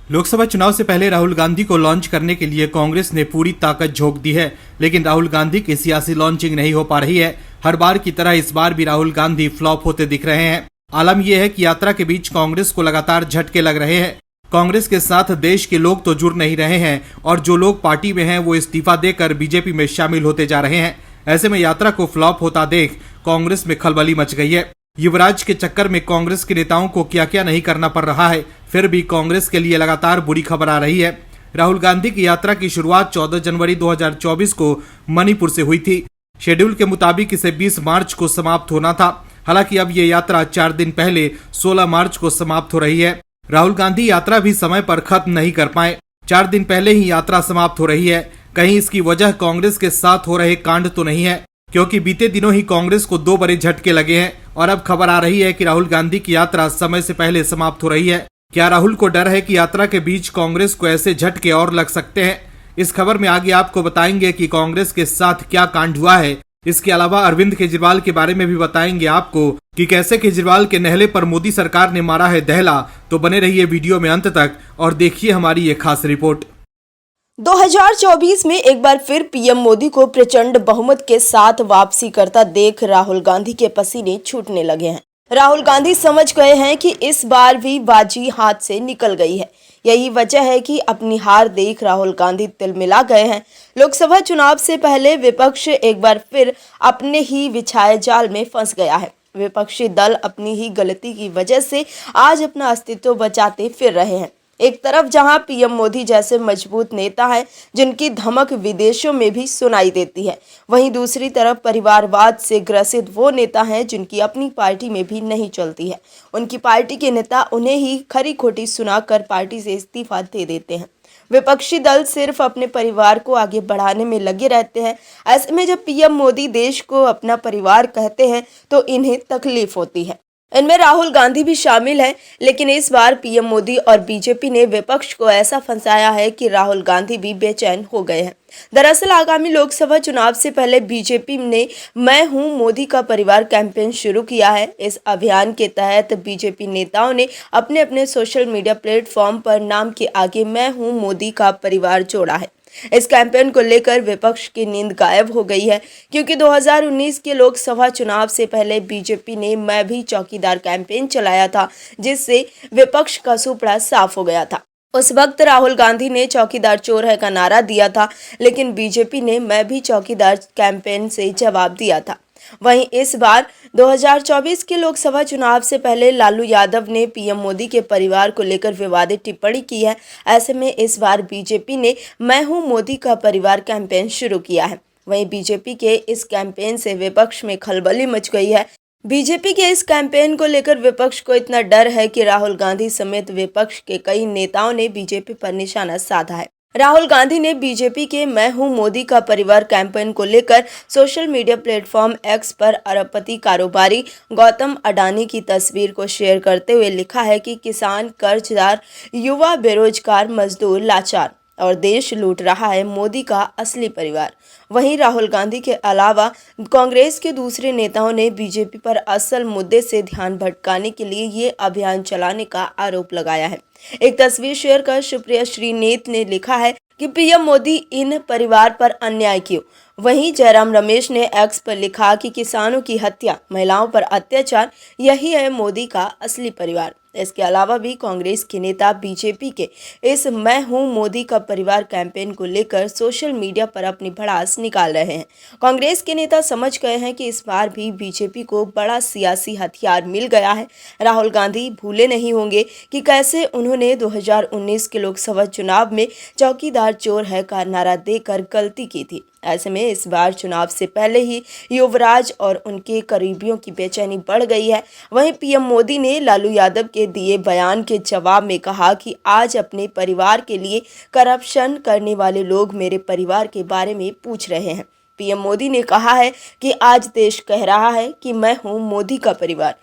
लोकसभा चुनाव से पहले राहुल गांधी को लॉन्च करने के लिए कांग्रेस ने पूरी ताकत झोंक दी है, लेकिन राहुल गांधी की सियासी लॉन्चिंग नहीं हो पा रही है। हर बार की तरह इस बार भी राहुल गांधी फ्लॉप होते दिख रहे हैं। आलम यह है कि यात्रा के बीच कांग्रेस को लगातार झटके लग रहे हैं। कांग्रेस के साथ देश के लोग तो जुड़ नहीं रहे हैं और जो लोग पार्टी में हैं वो इस्तीफा देकर बीजेपी में शामिल होते जा रहे हैं। ऐसे में यात्रा को फ्लॉप होता देख कांग्रेस में खलबली मच गई है। युवराज के चक्कर में कांग्रेस के नेताओं को क्या क्या नहीं करना पड़ रहा है, फिर भी कांग्रेस के लिए लगातार बुरी खबर आ रही है। राहुल गांधी की यात्रा की शुरुआत 14 जनवरी 2024 को मणिपुर से हुई थी। शेड्यूल के मुताबिक इसे 20 मार्च को समाप्त होना था। हालांकि अब ये यात्रा 4 दिन पहले 16 मार्च को समाप्त हो रही है। राहुल गांधी यात्रा भी समय पर खत्म नहीं कर पाए। 4 दिन पहले ही यात्रा समाप्त हो रही है। कहीं इसकी वजह कांग्रेस के साथ हो रहे कांड तो नहीं है, क्योंकि बीते दिनों ही कांग्रेस को 2 बड़े झटके लगे हैं और अब खबर आ रही है कि राहुल गांधी की यात्रा समय से पहले समाप्त हो रही है। क्या राहुल को डर है कि यात्रा के बीच कांग्रेस को ऐसे झटके और लग सकते हैं? इस खबर में आगे आपको बताएंगे कि कांग्रेस के साथ क्या कांड हुआ है। इसके अलावा अरविंद केजरीवाल के बारे में भी बताएंगे आपको कि कैसे केजरीवाल के नहले पर मोदी सरकार ने मारा है दहला। तो बने रहिए वीडियो में अंत तक और देखिए हमारी ये खास रिपोर्ट। 2024 में एक बार फिर पीएम मोदी को प्रचंड बहुमत के साथ वापसी करता देख राहुल गांधी के पसीने छूटने लगे हैं। राहुल गांधी समझ गए हैं कि इस बार भी बाजी हाथ से निकल गई है। यही वजह है कि अपनी हार देख राहुल गांधी तिलमिला गए हैं। लोकसभा चुनाव से पहले विपक्ष एक बार फिर अपने ही बिछाए जाल में फंस गया है। विपक्षी दल अपनी ही गलती की वजह से आज अपना अस्तित्व बचाते फिर रहे हैं। एक तरफ जहां पीएम मोदी जैसे मजबूत नेता हैं जिनकी धमक विदेशों में भी सुनाई देती है, वहीं दूसरी तरफ परिवारवाद से ग्रसित वो नेता हैं जिनकी अपनी पार्टी में भी नहीं चलती है। उनकी पार्टी के नेता उन्हें ही खरी खोटी सुनाकर पार्टी से इस्तीफा दे देते हैं। विपक्षी दल सिर्फ अपने परिवार को आगे बढ़ाने में लगे रहते हैं। ऐसे में जब पीएम मोदी देश को अपना परिवार कहते हैं तो इन्हें तकलीफ होती है। इनमें राहुल गांधी भी शामिल है, लेकिन इस बार पीएम मोदी और बीजेपी ने विपक्ष को ऐसा फंसाया है कि राहुल गांधी भी बेचैन हो गए हैं। दरअसल आगामी लोकसभा चुनाव से पहले बीजेपी ने मैं हूं मोदी का परिवार कैंपेन शुरू किया है। इस अभियान के तहत बीजेपी नेताओं ने अपने अपने सोशल मीडिया प्लेटफॉर्म पर नाम के आगे मैं हूं मोदी का परिवार जोड़ा है। इस कैंपेन को लेकर विपक्ष की नींद गायब हो गई है, क्योंकि 2019 के लोकसभा चुनाव से पहले बीजेपी ने मैं भी चौकीदार कैंपेन चलाया था, जिससे विपक्ष का सुपड़ा साफ हो गया था। उस वक्त राहुल गांधी ने चौकीदार चोर है का नारा दिया था, लेकिन बीजेपी ने मैं भी चौकीदार कैंपेन से जवाब दिया था। वहीं इस बार 2024 के लोकसभा चुनाव से पहले लालू यादव ने पीएम मोदी के परिवार को लेकर विवादित टिप्पणी की है। ऐसे में इस बार बीजेपी ने मैं हूं मोदी का परिवार कैंपेन शुरू किया है। वहीं बीजेपी के इस कैंपेन से विपक्ष में खलबली मच गई है। बीजेपी के इस कैंपेन को लेकर विपक्ष को इतना डर है कि राहुल गांधी समेत विपक्ष के कई नेताओं ने बीजेपी पर निशाना साधा है। राहुल गांधी ने बीजेपी के मैं हूं मोदी का परिवार कैंपेन को लेकर सोशल मीडिया प्लेटफॉर्म एक्स पर अरबपति कारोबारी गौतम अडानी की तस्वीर को शेयर करते हुए लिखा है कि किसान, कर्जदार, युवा, बेरोजगार, मजदूर लाचार और देश लूट रहा है मोदी का असली परिवार। वहीं राहुल गांधी के अलावा कांग्रेस के दूसरे नेताओं ने बीजेपी पर असल मुद्दे से ध्यान भटकाने के लिए ये अभियान चलाने का आरोप लगाया है। एक तस्वीर शेयर कर सुप्रिया श्रीनेत ने लिखा है कि पीएम मोदी इन परिवार पर अन्याय क्यों। वहीं जयराम रमेश ने एक्स पर लिखा कि किसानों की हत्या, महिलाओं पर अत्याचार, यही है मोदी का असली परिवार। इसके अलावा भी कांग्रेस के नेता बीजेपी के इस मैं हूं मोदी का परिवार कैंपेन को लेकर सोशल मीडिया पर अपनी भड़ास निकाल रहे हैं। कांग्रेस के नेता समझ गए हैं कि इस बार भी बीजेपी को बड़ा सियासी हथियार मिल गया है। राहुल गांधी भूले नहीं होंगे कि कैसे उन्होंने 2019 के लोकसभा चुनाव में चौकीदार चोर है का नारा देकर गलती की थी। ऐसे में इस बार चुनाव से पहले ही युवराज और उनके करीबियों की बेचैनी बढ़ गई है। वहीं पीएम मोदी ने लालू यादव के दिए बयान के जवाब में कहा कि आज अपने परिवार के लिए करप्शन करने वाले लोग मेरे परिवार के बारे में पूछ रहे हैं। पीएम मोदी ने कहा है कि आज देश कह रहा है कि मैं हूं मोदी का परिवार।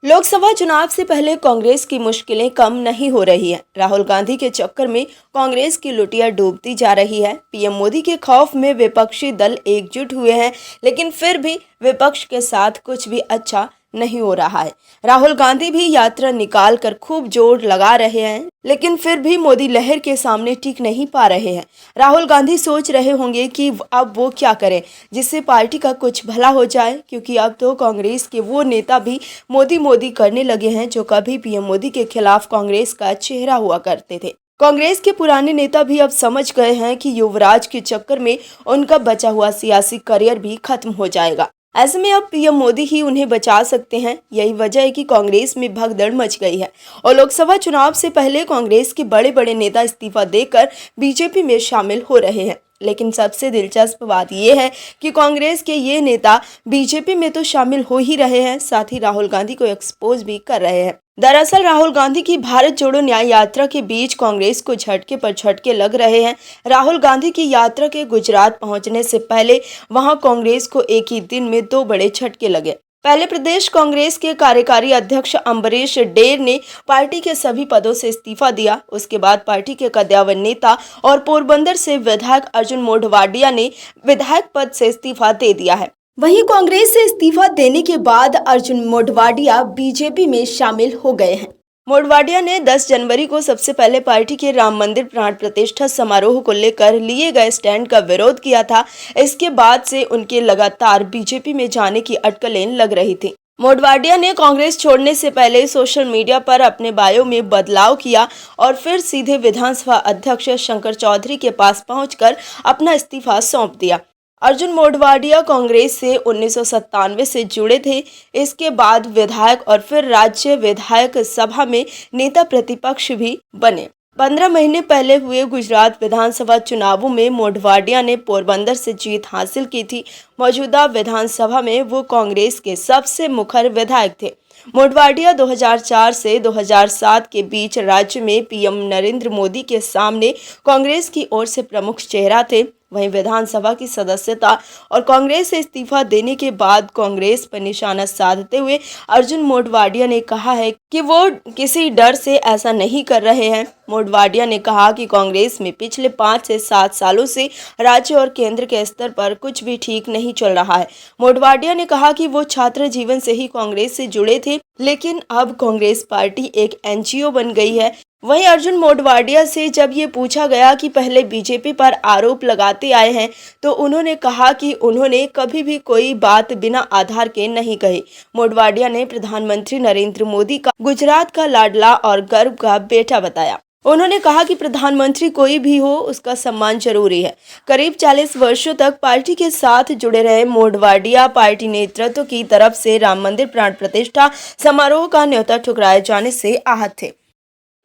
लोकसभा चुनाव से पहले कांग्रेस की मुश्किलें कम नहीं हो रही है। राहुल गांधी के चक्कर में कांग्रेस की लुटिया डूबती जा रही है। पीएम मोदी के खौफ में विपक्षी दल एकजुट हुए हैं, लेकिन फिर भी विपक्ष के साथ कुछ भी अच्छा नहीं हो रहा है। राहुल गांधी भी यात्रा निकाल कर खूब जोर लगा रहे हैं, लेकिन फिर भी मोदी लहर के सामने टिक नहीं पा रहे हैं। राहुल गांधी सोच रहे होंगे कि अब वो क्या करें जिससे पार्टी का कुछ भला हो जाए, क्योंकि अब तो कांग्रेस के वो नेता भी मोदी मोदी करने लगे हैं जो कभी पीएम मोदी के खिलाफ कांग्रेस का चेहरा हुआ करते थे। कांग्रेस के पुराने नेता भी अब समझ गए हैं कि युवराज के चक्कर में उनका बचा हुआ सियासी करियर भी खत्म हो जाएगा। ऐसे में अब पीएम मोदी ही उन्हें बचा सकते हैं। यही वजह है कि कांग्रेस में भगदड़ मच गई है और लोकसभा चुनाव से पहले कांग्रेस के बड़े बड़े नेता इस्तीफा देकर बीजेपी में शामिल हो रहे हैं। लेकिन सबसे दिलचस्प बात यह है कि कांग्रेस के ये नेता बीजेपी में तो शामिल हो ही रहे हैं, साथ ही राहुल गांधी को एक्सपोज भी कर रहे हैं। दरअसल राहुल गांधी की भारत जोड़ो न्याय यात्रा के बीच कांग्रेस को झटके पर झटके लग रहे हैं। राहुल गांधी की यात्रा के गुजरात पहुंचने से पहले वहां कांग्रेस को एक ही दिन में 2 बड़े झटके लगे। पहले प्रदेश कांग्रेस के कार्यकारी अध्यक्ष अम्बरीश डेर ने पार्टी के सभी पदों से इस्तीफा दिया। उसके बाद पार्टी के कद्दावर नेता और पोरबंदर से विधायक अर्जुन मोढवाडिया ने विधायक पद से इस्तीफा दे दिया है। वहीं कांग्रेस से इस्तीफा देने के बाद अर्जुन मोढवाडिया बीजेपी में शामिल हो गए हैं। मोढवाडिया ने 10 जनवरी को सबसे पहले पार्टी के राम मंदिर प्राण प्रतिष्ठा समारोह को लेकर लिए गए स्टैंड का विरोध किया था। इसके बाद से उनके लगातार बीजेपी में जाने की अटकलें लग रही थी। मोढवाडिया ने कांग्रेस छोड़ने से पहले सोशल मीडिया पर अपने बायो में बदलाव किया और फिर सीधे विधानसभा अध्यक्ष शंकर चौधरी के पास पहुंचकर अपना इस्तीफा सौंप दिया। अर्जुन मोढवाडिया कांग्रेस से 1997 से जुड़े थे। इसके बाद विधायक और फिर राज्य विधायक सभा में नेता प्रतिपक्ष भी बने। 15 महीने पहले हुए गुजरात विधानसभा चुनावों में मोढवाडिया ने पोरबंदर से जीत हासिल की थी। मौजूदा विधानसभा में वो कांग्रेस के सबसे मुखर विधायक थे। मोढवाडिया 2004 से 2007 के बीच राज्य में पीएम नरेंद्र मोदी के सामने कांग्रेस की ओर से प्रमुख चेहरा थे। वहीं विधानसभा की सदस्यता और कांग्रेस से इस्तीफा देने के बाद कांग्रेस पर निशाना साधते हुए अर्जुन मोढवाडिया ने कहा है कि वो किसी डर से ऐसा नहीं कर रहे हैं। मोढवाडिया ने कहा कि कांग्रेस में पिछले 5 से 7 सालों से राज्य और केंद्र के स्तर पर कुछ भी ठीक नहीं चल रहा है। मोढवाडिया ने कहा कि वो छात्र जीवन से ही कांग्रेस से जुड़े थे, लेकिन अब कांग्रेस पार्टी एक एनजीओ बन गई है। वहीं अर्जुन मोढवाडिया से जब ये पूछा गया कि पहले बीजेपी पर आरोप लगाते आए हैं, तो उन्होंने कहा कि उन्होंने कभी भी कोई बात बिना आधार के नहीं कही। मोढवाडिया ने प्रधानमंत्री नरेंद्र मोदी का गुजरात का लाडला और गर्व का बेटा बताया। उन्होंने कहा कि प्रधानमंत्री कोई भी हो, उसका सम्मान जरूरी है। करीब 40 वर्षों तक पार्टी के साथ जुड़े रहे मोढवाडिया पार्टी नेतृत्व की तरफ से राम मंदिर प्राण प्रतिष्ठा समारोह का न्योता ठुकराए जाने से आहत थे।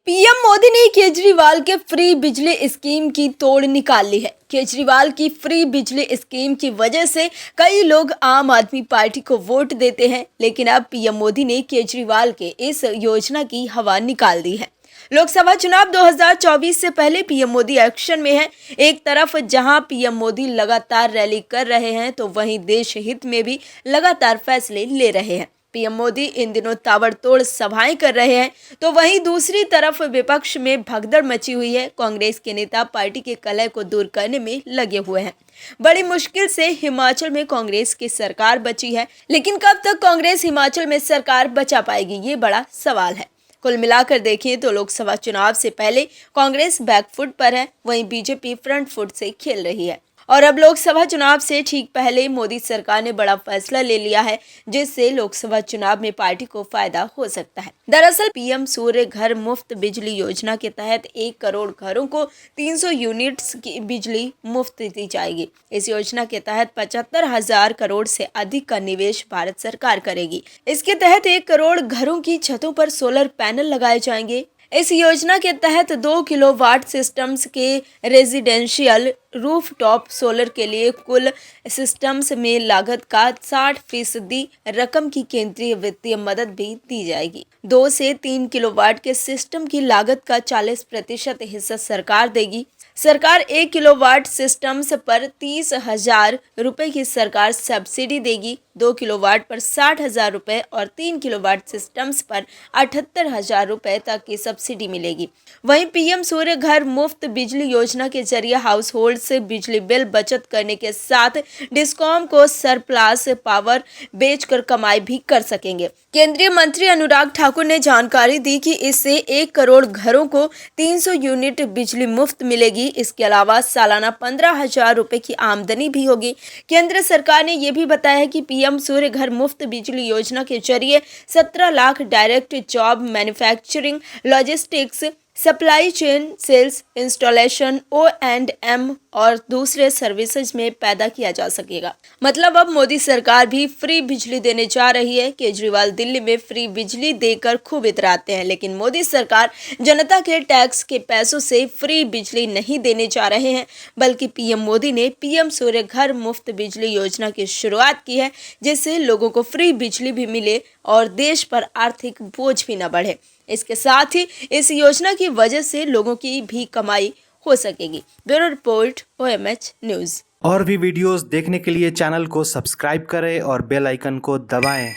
पीएम मोदी ने केजरीवाल के फ्री बिजली स्कीम की तोड़ निकाल ली है। केजरीवाल की फ्री बिजली स्कीम की वजह से कई लोग आम आदमी पार्टी को वोट देते हैं, लेकिन अब पीएम मोदी ने केजरीवाल के इस योजना की हवा निकाल दी है। लोकसभा चुनाव 2024 से पहले पीएम मोदी एक्शन में है। एक तरफ जहां पीएम मोदी लगातार रैली कर रहे हैं, तो वहीं देश हित में भी लगातार फैसले ले रहे हैं। पीएम मोदी इन दिनों ताबड़तोड़ सभाएं कर रहे हैं, तो वहीं दूसरी तरफ विपक्ष में भगदड़ मची हुई है। कांग्रेस के नेता पार्टी के कलह को दूर करने में लगे हुए हैं। बड़ी मुश्किल से हिमाचल में कांग्रेस की सरकार बची है, लेकिन कब तक कांग्रेस हिमाचल में सरकार बचा पाएगी, ये बड़ा सवाल है। कुल मिलाकर देखें तो लोकसभा चुनाव से पहले कांग्रेस बैकफुट पर है, वहीं बीजेपी फ्रंट फुट से खेल रही है। और अब लोकसभा चुनाव से ठीक पहले मोदी सरकार ने बड़ा फैसला ले लिया है, जिससे लोकसभा चुनाव में पार्टी को फायदा हो सकता है। दरअसल पीएम सूर्य घर मुफ्त बिजली योजना के तहत 1 करोड़ घरों को 300 यूनिट्स की बिजली मुफ्त दी जाएगी। इस योजना के तहत 75,000 करोड़ से अधिक का निवेश भारत सरकार करेगी। इसके तहत 1 करोड़ घरों की छतों पर सोलर पैनल लगाए जाएंगे। इस योजना के तहत 2 किलोवाट सिस्टम्स के रेजिडेंशियल रूफटॉप सोलर के लिए कुल सिस्टम्स में लागत का 60% रकम की केंद्रीय वित्तीय मदद भी दी जाएगी। 2 से 3 किलोवाट के सिस्टम की लागत का 40% हिस्सा सरकार देगी। सरकार 1 किलोवाट सिस्टम्स पर 30,000 रुपए की सरकार सब्सिडी देगी। 2 किलोवाट पर 60,000 रुपये और 3 किलोवाट सिस्टम्स पर 78,000 रुपये तक की सब्सिडी मिलेगी। वहीं पीएम सूर्य घर मुफ्त बिजली योजना के जरिए हाउस होल्ड से बिजली बिल बचत करने के साथ डिस्कॉम को सरप्लस पावर बेचकर कमाई भी कर सकेंगे। केंद्रीय मंत्री अनुराग ठाकुर ने जानकारी दी कि इससे 1 करोड़ घरों को 300 यूनिट बिजली मुफ्त मिलेगी। इसके अलावा सालाना 15,000 रुपए की आमदनी भी होगी। केंद्र सरकार ने यह भी बताया है कि पीएम सूर्य घर मुफ्त बिजली योजना के जरिए 17 lakh direct job manufacturing, logistics, supply chain, sales, installation, O&M और दूसरे सर्विसेज में पैदा किया जा सकेगा। मतलब अब मोदी सरकार भी फ्री बिजली देने जा रही है। केजरीवाल दिल्ली में फ्री बिजली देकर खूब इतराते हैं, लेकिन मोदी सरकार जनता के टैक्स के पैसों से फ्री बिजली नहीं देने जा रहे हैं, बल्कि पीएम मोदी ने पीएम सूर्य घर मुफ्त बिजली योजना की शुरुआत की है, जिससे लोगों को फ्री बिजली भी मिले और देश पर आर्थिक बोझ भी न बढ़े। इसके साथ ही इस योजना की वजह से लोगों की भी कमाई हो सकेगी। Bureau report, OMH news. और भी वीडियोस देखने के लिए चैनल को सब्सक्राइब करें और बेल आइकन को दबाएं।